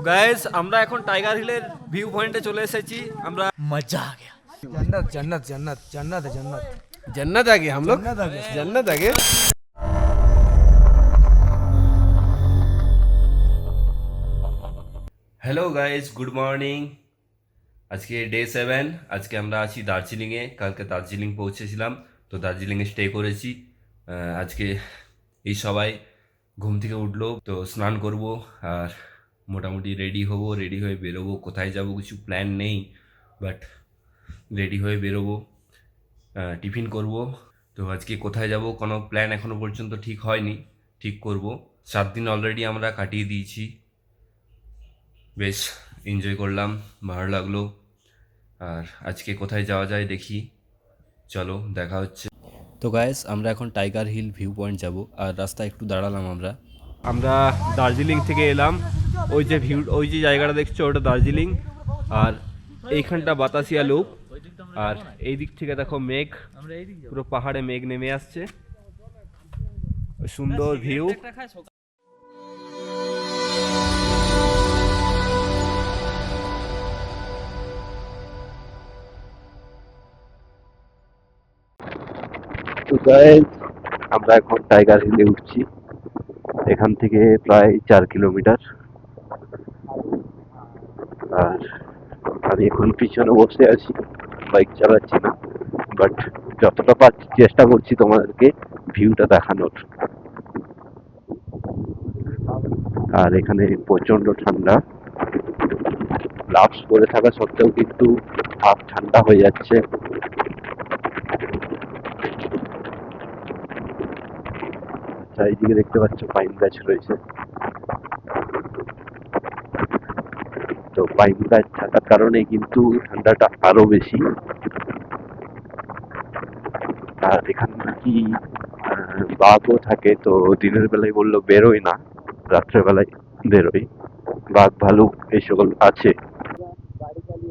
Guys আমরা এখন tiger হিলের ভিউ পয়েন্টে চলে এসেছি। আমরা मजा आ गया। जन्नत जन्नत जन्नत जन्नत है जन्नत। जन्नत आ गए हम लोग। जन्नत आ गए। जन्नत आ गए। Hello guys, good morning. আজকে ডে 7। আজকে আমরা আছি দার্জিলিংয়ে। কালকে দার্জিলিং পৌঁছেছিলাম, তো দার্জিলিংয়ে স্টে করেছি। আজকে এই সবাই ঘুম থেকে উঠলো, তো স্নান করব আর মোটামুটি রেডি হব। রেডি হয়ে বেরোবো। কোথায় যাব কিছু প্ল্যান নেই, বাট রেডি হয়ে বেরোবো। টিফিন করব। তো আজকে কোথায় যাব কোনো প্ল্যান এখনও পর্যন্ত ঠিক হয়নি, ঠিক করব। 7 দিন অলরেডি আমরা কাটিয়ে দিয়েছি। বেশ এনজয় করলাম, ভালো লাগলো। আর আজকে কোথায় যাওয়া যায় দেখি, চলো দেখা হচ্ছে। তো গাইস আমরা এখন টাইগার হিল ভিউ পয়েন্ট যাব, আর রাস্তায় একটু দাঁড়ালাম আমরা। আমরা দার্জিলিং থেকে এলাম। ওই যে ভিউ, ওই যে জায়গাটা দেখছো ওটা দার্জিলিং, আর এইখানটা বাতাসিয়া লুপ। আর এই দিক থেকে দেখো মেঘ, পুরো পাহাড়ে মেঘ নেমে আসছে, সুন্দর ভিউ। তো গাইস আমরা এখন টাইগার হিলে উঠছি। এখান থেকে প্রায় 4 কিলোমিটার। আর আমি এখন পিছনে বসে আছি, বাইক চালাচ্ছি না, বাট যতটা পারছি চেষ্টা করছি তোমাদেরকে ভিউটা দেখানোর। আর এখানে প্রচন্ড ঠান্ডা, গ্লাভস পরে থাকা সত্ত্বেও কিন্তু হাত ঠান্ডা হয়ে যাচ্ছে। চারিদিকে দেখতে পাচ্ছ পাইন গাছ রয়েছে, তো পাইন গাছ থাকার কারণে কিন্তু ঠান্ডাটা আরো বেশি। আর এখানে নাকি বাঘও থাকে, তো দিনের বেলায় বললো বেরোয় না, রাত্রেবেলায় বেরোয়। বাঘ ভালুক এই সকল আছে।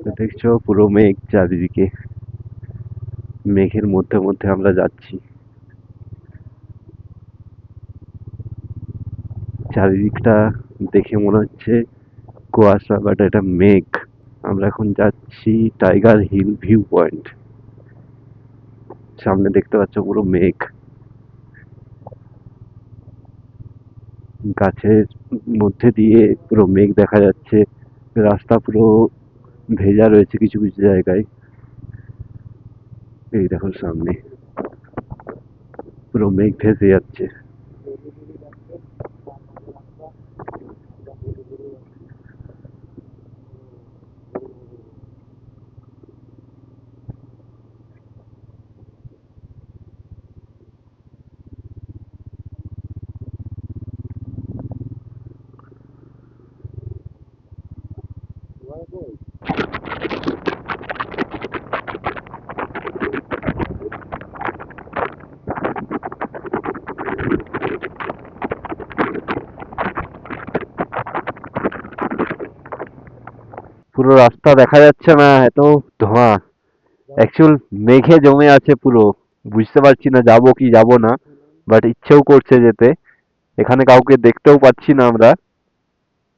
তো দেখছো পুরো মেঘ চারিদিকে, মেঘের মধ্যে মধ্যে আমরা যাচ্ছি। চারিদিকটা দেখে মনে হচ্ছে কুয়াশা, বাট এটা মেঘ। আমরা এখন যাচ্ছি টাইগার হিল ভিউ পয়েন্ট। সামনে দেখতে পাচ্ছ পুরো মেঘ, গাছের মধ্যে দিয়ে পুরো মেঘ দেখা যাচ্ছে। রাস্তা পুরো ভেজা রয়েছে কিছু কিছু জায়গায়। এই দেখো সামনে পুরো মেঘ ভেসে যাচ্ছে। পুরো রাস্তা দেখা যাচ্ছে না, এত ধোঁয়া। অ্যাকচুয়াল মেঘে জমে আছে পুরো। বুঝতে পারছি না যাবো কি যাবো না, বাট ইচ্ছেও করছে যেতে। এখানে কাউকে দেখতেও পাচ্ছি না আমরা,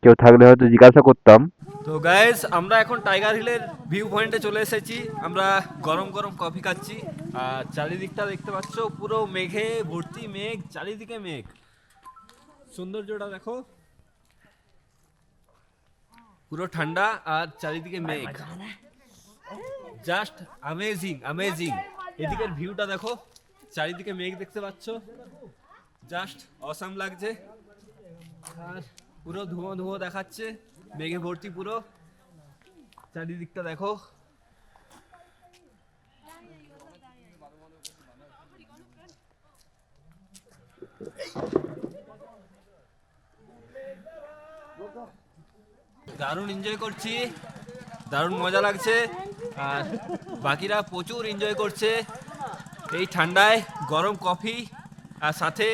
কেউ থাকলে হয়তো জিজ্ঞাসা করতাম। তো গাইস আমরা এখন টাইগার হিলের ভিউ পয়েন্টে চলে এসেছি। আমরা গরম গরম কফি খাচ্ছি, আর চারিদিকটা দেখতে পাচ্ছ পুরো মেঘে ভর্তি, মেঘ চারিদিকে মেঘ। সৌন্দর্যটা দেখো, পুরো ঠান্ডা আর চারিদিকে মেঘ, জাস্ট অ্যামেজিং অ্যামেজিং। এদিকের ভিউটা দেখো, চারিদিকে মেঘ দেখতে পাচ্ছ, জাস্ট অসাম লাগছে। আর পুরো ধুঁয়ো ধুঁয়ো দেখাচ্ছে, মেঘে ভর্তি পুরো চারিদিকটা দেখো। দারুণ এনজয় করছি, দারুণ মজা লাগছে। আর বাকিরা প্রচুর এনজয় করছে এই ঠান্ডায়। গরম কফি আর সাথে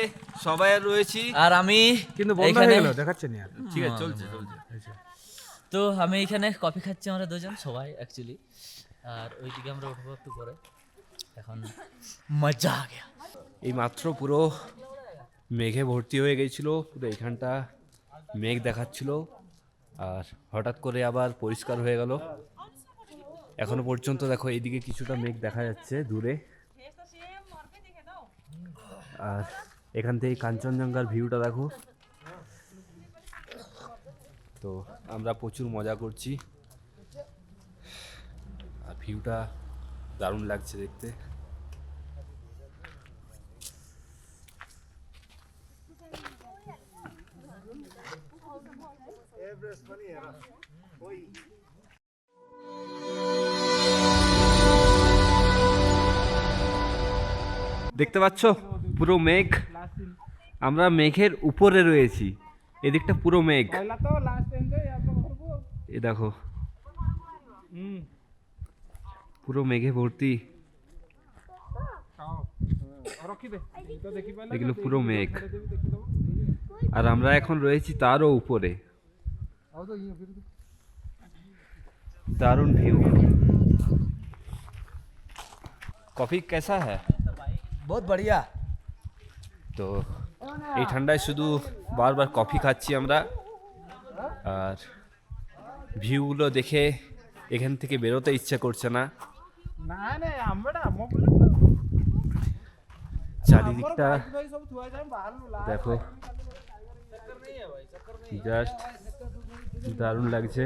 সবাই রয়েছি। আর আমি কিন্তু বন্ধ হয়ে এখানে গেল, দেখাচ্ছে না আর। ঠিক আছে, চলছে চলছে। তো আমি এখানে কফি খাচ্ছি, আমরা দুজন সবাই অ্যাকচুয়ালি। আর ওইদিকে আমরা উঠবো একটু পরে। এখন মজা আ গয়া। এই মাত্র পুরো মেঘে ভর্তি হয়ে গেছিল, পুরো এইখানটা মেঘ দেখাচ্ছিল, আর হঠাৎ করে আবার পরিষ্কার হয়ে গেল। এখনো পর্যন্ত দেখো এইদিকে কিছুটা মেঘ দেখা যাচ্ছে দূরে, আর এখান থেকে কাঞ্চনজঙ্ঘার ভিউটা দেখো। তো আমরা প্রচুর মজা করছি, আর ভিউটা দারুণ লাগছে দেখতে। দেখতে পাচ্ছ পুরো মেঘ, আমরা মেঘের উপরে রয়েছি, এদিকটা পুরো মেঘ। এ দেখো পুরো মেঘে ভর্তি, এগুলো পুরো মেঘ, আর আমরা এখন রয়েছি তারও উপরে। दारुण व्यू। कॉफी कैसा है? बहुत बढ़िया। তো এই ঠান্ডায় শুধু বারবার কফি খাচ্ছি আমরা, আর ভিউগুলো দেখে এখান থেকে বেরোতে ইচ্ছা করছে না। চারিদিকটা দেখো, জাস্ট দারুণ লাগছে।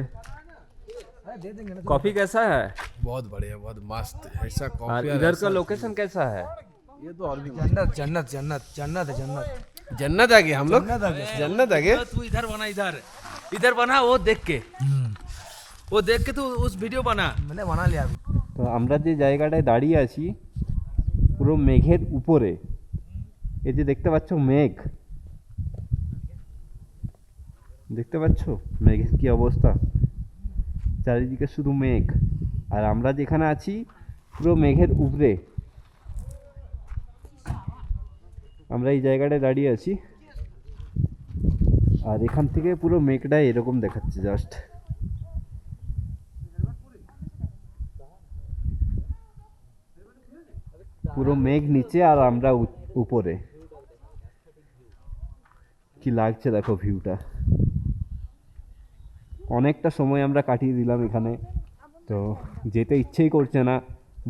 कॉफी कैसा है? बहुत बढ़िया, बहुत मस्त, ऐसा और कॉफी। इधर का लोकेशन कैसा है? ये तो और भी जन्नत जन्नत जन्नत जन्नत है जन्नत। जन्नत आ गए हम लोग, जन्नत आ गए। जन्नत आ गए। तू इधर बना, इधर इधर बना, वो देख के तू उस वीडियो बना। मैंने बना लिया अभी। তো আমরা যে জায়গাটায় দাঁড়িয়ে আছি পুরো মেঘের উপরে, এই যে দেখতে পাচ্ছ মেঘ, দেখতে পাচ্ছ মেঘের কি অবস্থা, চারিদিকে শুধু মেঘ, আর আমরা যেখানে আছি পুরো মেঘের উপরে। আমরা এই জায়গাটায় দাঁড়িয়ে আছি, আর এখান থেকে পুরো মেঘটা এরকম দেখাচ্ছে জাস্ট। পুরো মেঘ নিচে আর আমরা উপরে, কি লাগছে দেখো ভিউটা। অনেকটা সময় আমরা কাটিয়ে দিলাম এখানে, তো যেতে ইচ্ছেই করছে না,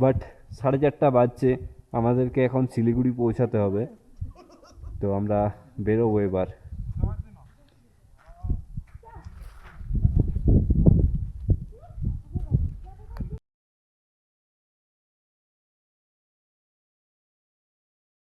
বাট 4:30 বাজছে, আমাদেরকে এখন শিলিগুড়ি পৌঁছাতে হবে, তো আমরা বেরোবো এবার।